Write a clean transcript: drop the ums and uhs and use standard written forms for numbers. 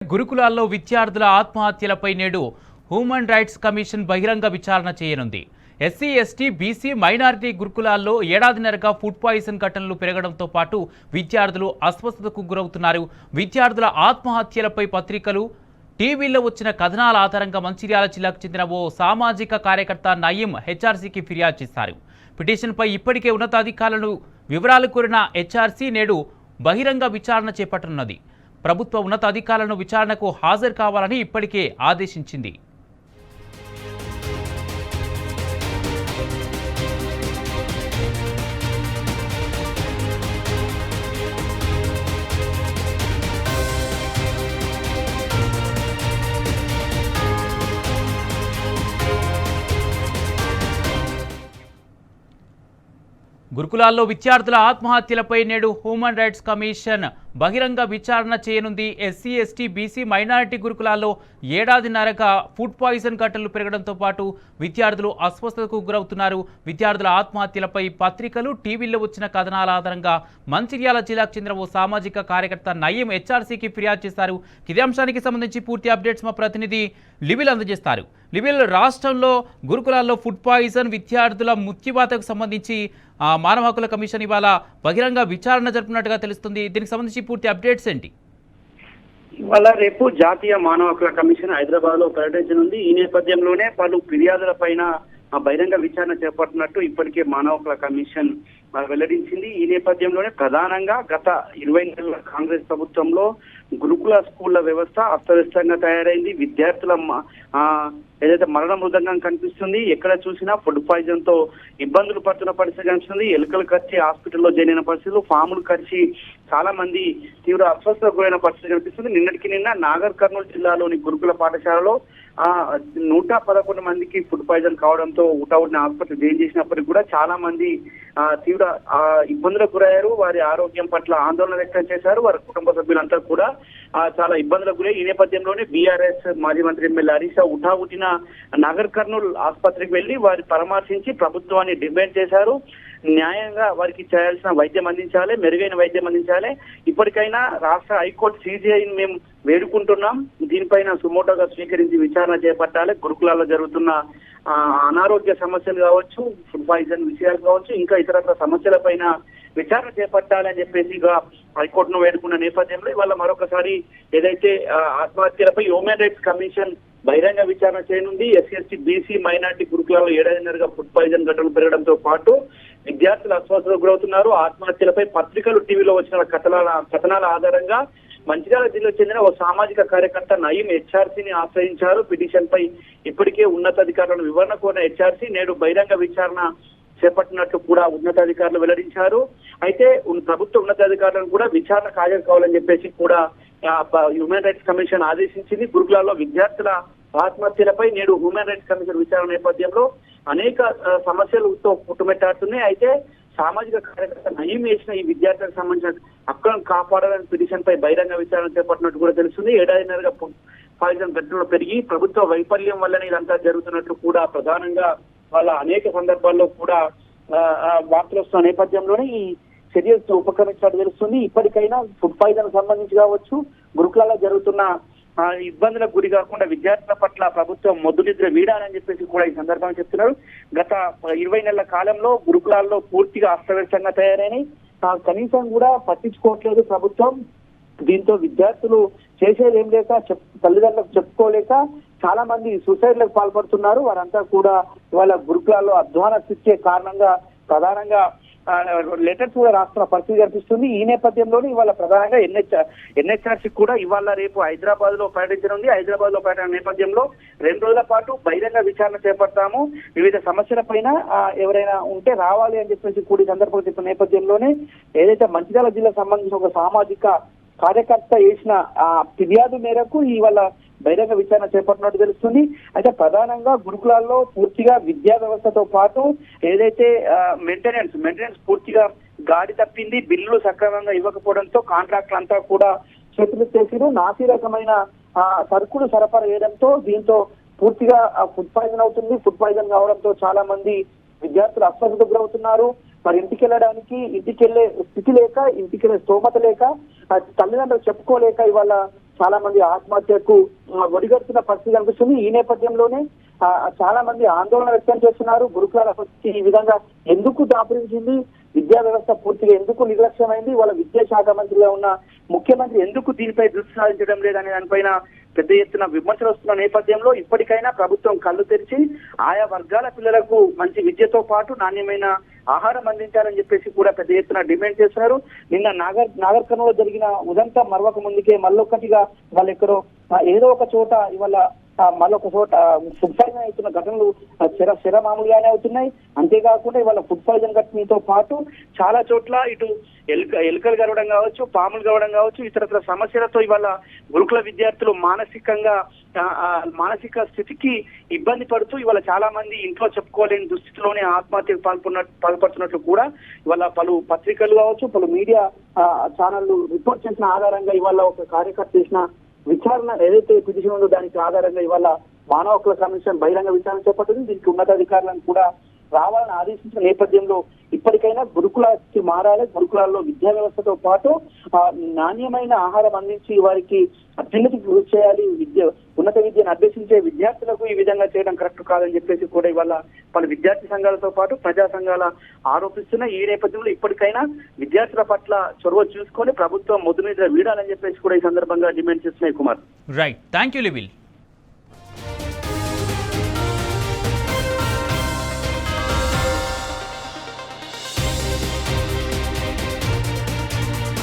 గురుకులాల్లో విద్యార్థుల ఆత్మహత్యలపై నేడు హ్యూమన్ రైట్స్ కమిషన్ బహిరంగ విచారణ చేయనుంది. ఎస్సీ, ఎస్టీ, బీసీ, మైనారిటీ గురుకులాల్లో ఏడాదిన్నరగా ఫుడ్ పాయిజన్ ఘటనలు పెరగడంతో పాటు విద్యార్థులు అస్వస్థతకు గురవుతున్నారు. విద్యార్థుల ఆత్మహత్యలపై పత్రికలు, టీవీల్లో వచ్చిన కథనాల ఆధారంగా మంచిర్యాల జిల్లాకు చెందిన ఓ సామాజిక కార్యకర్త నయీం హెచ్ఆర్సీకి ఫిర్యాదు చేశారు. పిటిషన్పై ఇప్పటికే ఉన్నతాధికారులను వివరాలు కోరిన హెచ్ఆర్సీ నేడు బహిరంగ విచారణ చేపట్టనున్నది. ప్రభుత్వ ఉన్నతాధికారులను విచారణకు హాజరు కావాలని ఇప్పటికే ఆదేశించింది. గురుకులాల్లో విద్యార్థుల ఆత్మహత్యలపై నేడు హ్యూమన్ రైట్స్ కమిషన్ బహిరంగ విచారణ చేయనుంది. ఎస్సీ, ఎస్టీ, బీసీ, మైనారిటీ గురుకులాల్లో ఏడాదిన్నరగా ఫుడ్ పాయిజన్ ఘటనలు పెరగడంతో పాటు విద్యార్థులు అస్వస్థతకు గురవుతున్నారు. విద్యార్థుల ఆత్మహత్యలపై పత్రికలు, టీవీల్లో వచ్చిన కథనాల ఆధారంగా మంచిర్యాల జిల్లాకు చెందిన ఓ సామాజిక కార్యకర్త నయీం హెచ్ఆర్సీకి ఫిర్యాదు చేశారు. ఇదే అంశానికి సంబంధించి పూర్తి అప్డేట్స్ మా ప్రతినిధి లివిల్ అందజేస్తారు. లివిల్, రాష్ట్రంలో గురుకులాల్లో ఫుడ్ పాయిజన్ విద్యార్థుల మృత్యువాతకు సంబంధించి మానవ హక్కుల కమిషన్ ఇవాళ బహిరంగ విచారణ జరుపుతున్నట్టుగా తెలుస్తుంది. దీనికి సంబంధించి పూర్తి అప్డేట్స్ ఏంటి? ఇవాళ రేపు జాతీయ మానవ హక్కుల కమిషన్ హైదరాబాద్ లో పర్యటించనుంది. ఈ నేపథ్యంలోనే పలు ఫిర్యాదుల పైన బహిరంగ విచారణ చేపట్టినట్టు ఇప్పటికే మానవ హక్కుల కమిషన్ వెల్లడించింది. ఈ నేపథ్యంలోనే ప్రధానంగా గత 20 నెలల కాంగ్రెస్ ప్రభుత్వంలో గురుకుల స్కూళ్ల వ్యవస్థ అస్తవ్యస్తంగా తయారైంది. విద్యార్థుల ఏదైతే మరణ మృదంగం కనిపిస్తుంది, ఎక్కడ చూసినా ఫుడ్ పాయిజన్ తో ఇబ్బందులు పడుతున్న పరిస్థితి కనిపిస్తుంది. ఎలుకలు కరిచి హాస్పిటల్లో చేరిన పరిస్థితులు, పాములు కరిచి చాలా మంది తీవ్ర అస్వస్థతకు గురైన పరిస్థితి కనిపిస్తుంది. నిన్నటికి నిన్న నాగర్ కర్నూలు జిల్లాలోని గురుకుల పాఠశాలలో 111 మందికి ఫుడ్ పాయిజన్ కావడంతో ఊటవుడిని హాస్పిటల్ జాయిన్ చేసినప్పటికీ కూడా చాలా మంది తీవ్ర ఇబ్బందులకు గురయ్యారు. వారి ఆరోగ్యం పట్ల ఆందోళన వ్యక్తం చేశారు. వారి కుటుంబ సభ్యులంతా కూడా చాలా ఇబ్బందులకు గురై ఈ నేపథ్యంలోనే బీఆర్ఎస్ మాజీ మంత్రి ఎమ్మెల్యే హరీష్ ఉఠావుటిన నగర్ కర్నూలు ఆసుపత్రికి వెళ్లి వారి పరామర్శించి ప్రభుత్వాన్ని డిమాండ్ చేశారు. న్యాయంగా వారికి చేయాల్సిన వైద్యం అందించాలి, మెరుగైన వైద్యం అందించాలి. ఇప్పటికైనా రాష్ట్ర హైకోర్టు సిజిఐని మేము వేడుకుంటున్నాం, దీనిపైన సుమోటోగా స్వీకరించి విచారణ చేపట్టాలి. గురుకులాల్లో జరుగుతున్న అనారోగ్య సమస్యలు కావచ్చు, ఫుడ్ పాయిజన్ విషయాలు కావచ్చు, ఇంకా ఇతర సమస్యలపైన విచారణ చేపట్టాలి అని చెప్పేసి హైకోర్టును వేడుకున్న నేపథ్యంలో ఇవాళ మరొకసారి ఏదైతే ఆత్మహత్యలపై హ్యూమన్ రైట్స్ కమిషన్ బహిరంగ విచారణ చేయనుంది. ఎస్సీ, ఎస్టీ, బీసీ, మైనార్టీ గురుకులాల్లో ఏడాదిన్నరగా ఫుడ్ పాయిజన్ ఘటనలు పెరగడంతో పాటు విద్యార్థులు అస్వస్థతకు గురవుతున్నారు. ఆత్మహత్యలపై పత్రికలు, టీవీలో వచ్చిన కథనాల ఆధారంగా మంచిర్యాల జిల్లాకు చెందిన ఓ సామాజిక కార్యకర్త నయీం హెచ్ఆర్సీని ఆశ్రయించారు. పిటిషన్ పై ఇప్పటికే ఉన్నతాధికారులను వివరణ కోరిన హెచ్ఆర్సీ నేడు బహిరంగ విచారణ చేపట్టినట్లు కూడా ఉన్నతాధికారులు వెల్లడించారు. అయితే ప్రభుత్వ ఉన్నతాధికారులను కూడా విచారణకు హాజరు కావాలని చెప్పేసి కూడా హ్యూమన్ రైట్స్ కమిషన్ ఆదేశించింది. గురుకులాల్లో విద్యార్థుల ఆత్మహత్యలపై నేడు హ్యూమన్ రైట్స్ కమిషన్ విచారణ నేపథ్యంలో అనేక సమస్యలతో పుట్టుమెట్టాడుతున్నాయి. అయితే సామాజిక కార్యకర్త నయీం వేసిన ఈ విద్యార్థులకు సంబంధించిన హక్కులను కాపాడాలని పిటిషన్ పై బహిరంగ విచారణ చేపట్టినట్టు కూడా తెలుస్తుంది. ఏడాదిన్నరగా పాయిజన్ ఘటనలు పెరిగి ప్రభుత్వ వైఫల్యం వల్లనే ఇదంతా జరుగుతున్నట్లు కూడా ప్రధానంగా వాళ్ళ అనేక సందర్భాల్లో కూడా వార్తలు వస్తున్న నేపథ్యంలోనే ఈ చర్యలతో ఉపక్రమించినట్టు తెలుస్తుంది. ఇప్పటికైనా ఫుడ్ పాయిజన్ సంబంధించి కావచ్చు, గురుకులాల్లో జరుగుతున్న ఇబ్బందులకు గురి కాకుండా విద్యార్థుల పట్ల ప్రభుత్వం మొద్దు నిద్ర వీడాలని చెప్పేసి కూడా ఈ సందర్భంగా చెప్తున్నారు. గత 20 నెలల కాలంలో గురుకులాల్లో పూర్తిగా అస్తవ్యస్తంగా తయారైనాయి. కనీసం కూడా పట్టించుకోవట్లేదు ప్రభుత్వం. దీంతో విద్యార్థులు చేసేది ఏం లేక తల్లిదండ్రులకు చెప్పుకోలేక చాలా మంది సూసైడ్లకు పాల్పడుతున్నారు. వారంతా కూడా వాళ్ళ గురుకులాల్లో అధ్వాన స్థితి కారణంగా ప్రధానంగా లెటర్స్ కూడా రాస్తున్న పరిస్థితి కనిపిస్తుంది. ఈ నేపథ్యంలోనే ఇవాళ ప్రధానంగా ఎన్హెచ్ఆర్సీ కూడా ఇవాళ రేపు హైదరాబాద్ లో పర్యటించనుంది. హైదరాబాద్ లో పర్యటన నేపథ్యంలో 2 రోజుల పాటు బహిరంగ విచారణ చేపడతాము, వివిధ సమస్యల పైన ఎవరైనా ఉంటే రావాలి అని చెప్పేసి కూడా ఈ సందర్భంగా చెప్పిన నేపథ్యంలోనే ఏదైతే మంచిర్యాల జిల్లాకు సంబంధించిన ఒక సామాజిక కార్యకర్త చేసిన ఫిర్యాదు మేరకు ఇవాళ బహిరంగ విచారణ చేపట్టినట్టు తెలుస్తుంది. అయితే ప్రధానంగా గురుకులాల్లో పూర్తిగా విద్యా వ్యవస్థతో పాటు ఏదైతే మెయింటెనెన్స్ పూర్తిగా గాడి తప్పింది. బిల్లులు సక్రమంగా ఇవ్వకపోవడంతో కాంట్రాక్టులు అంతా కూడా చేతులు చేసిరు. నాసి రకమైన సరుకులు సరఫరా చేయడంతో దీంతో పూర్తిగా ఫుడ్ పాయిజన్ అవుతుంది. ఫుడ్ పాయిజన్ కావడంతో చాలా మంది విద్యార్థులు అస్వస్థతకు గురవుతున్నారు. మరి ఇంటికి వెళ్ళే స్థితి లేక, ఇంటికి వెళ్ళే స్తోమత లేక, తల్లిదండ్రులు చెప్పుకోలేక ఇవాళ చాలా మంది ఆత్మహత్యకు ఒడిగడుతున్న పరిస్థితి కనిపిస్తుంది. ఈ నేపథ్యంలోనే చాలా మంది ఆందోళన వ్యక్తం చేస్తున్నారు. గురుకులాల పరిస్థితి ఈ విధంగా ఎందుకు దాపురించింది, విద్యా వ్యవస్థ పూర్తిగా ఎందుకు నిర్లక్ష్యమైంది, వాళ్ళ విద్యాశాఖ మంత్రిగా ఉన్న ముఖ్యమంత్రి ఎందుకు దీనిపై దృష్టి సారించడం లేదనే దానిపైన పెద్ద ఎత్తున విమర్శలు వస్తున్న నేపథ్యంలో ఇప్పటికైనా ప్రభుత్వం కళ్ళు తెరిచి ఆయా వర్గాల పిల్లలకు మంచి విద్యతో పాటు నాణ్యమైన ఆహారం అందించాలని చెప్పేసి కూడా పెద్ద ఎత్తున డిమాండ్ చేస్తున్నారు. నిన్న నాగర్ కర్నూలులో జరిగిన ఉదంతం మరొక ముందుకే మళ్ళొక్కటిగా వాళ్ళు ఎక్కడో ఏదో ఒక చోట ఇవాళ మళ్ళొక చోట ఫుడ్ పాయిజన్ అవుతున్న ఘటనలు శర మామూలుగానే అవుతున్నాయి. అంతేకాకుండా ఇవాళ ఫుడ్ పాయిజన్ ఘటనతో పాటు చాలా చోట్ల ఇటు ఎలుకలు గరవడం కావచ్చు, పాములు గరవడం కావచ్చు, ఇతరత్ర సమస్యలతో ఇవాళ గురుకుల విద్యార్థులు మానసిక స్థితికి ఇబ్బంది పడుతూ ఇవాళ చాలా మంది ఇంట్లో చెప్పుకోలేని దుస్థితిలోనే ఆత్మహత్యకు పాల్పడుతున్నట్లు కూడా ఇవాళ పలు పత్రికలు కావచ్చు, పలు మీడియా ఛానళ్లు రిపోర్ట్ చేసిన ఆధారంగా ఇవాళ ఒక కార్యకర్త చేసిన విచారణ ఏదైతే పిటిషన్ ఉందో దానికి ఆధారంగా ఇవాళ మానవ హక్కుల కమిషన్ బహిరంగ విచారణ చేపట్టింది. దీనికి ఉన్నతాధికారులను కూడా రావాలని ఆదేశించిన నేపథ్యంలో ఇప్పటికైనా గురుకులానికి మారాలి. గురుకులాల్లో విద్యా వ్యవస్థతో పాటు నాణ్యమైన ఆహారం అందించి వారికి అభ్యున్నతికి కృషి చేయాలి. ఉన్నత విద్యను అభ్యసించే విద్యార్థులకు ఈ విధంగా చేయడం కరెక్ట్ కాదని చెప్పేసి కూడా ఇవాళ పలు విద్యార్థి సంఘాలతో పాటు ప్రజా సంఘాల ఆరోపిస్తున్న ఈ నేపథ్యంలో ఇప్పటికైనా విద్యార్థుల పట్ల చొరవ చూసుకొని ప్రభుత్వం మొదటి మీద వీడాలని చెప్పేసి కూడా ఈ సందర్భంగా డిమాండ్ చేస్తున్నాయి. Kumar, right, thank you లివిల్.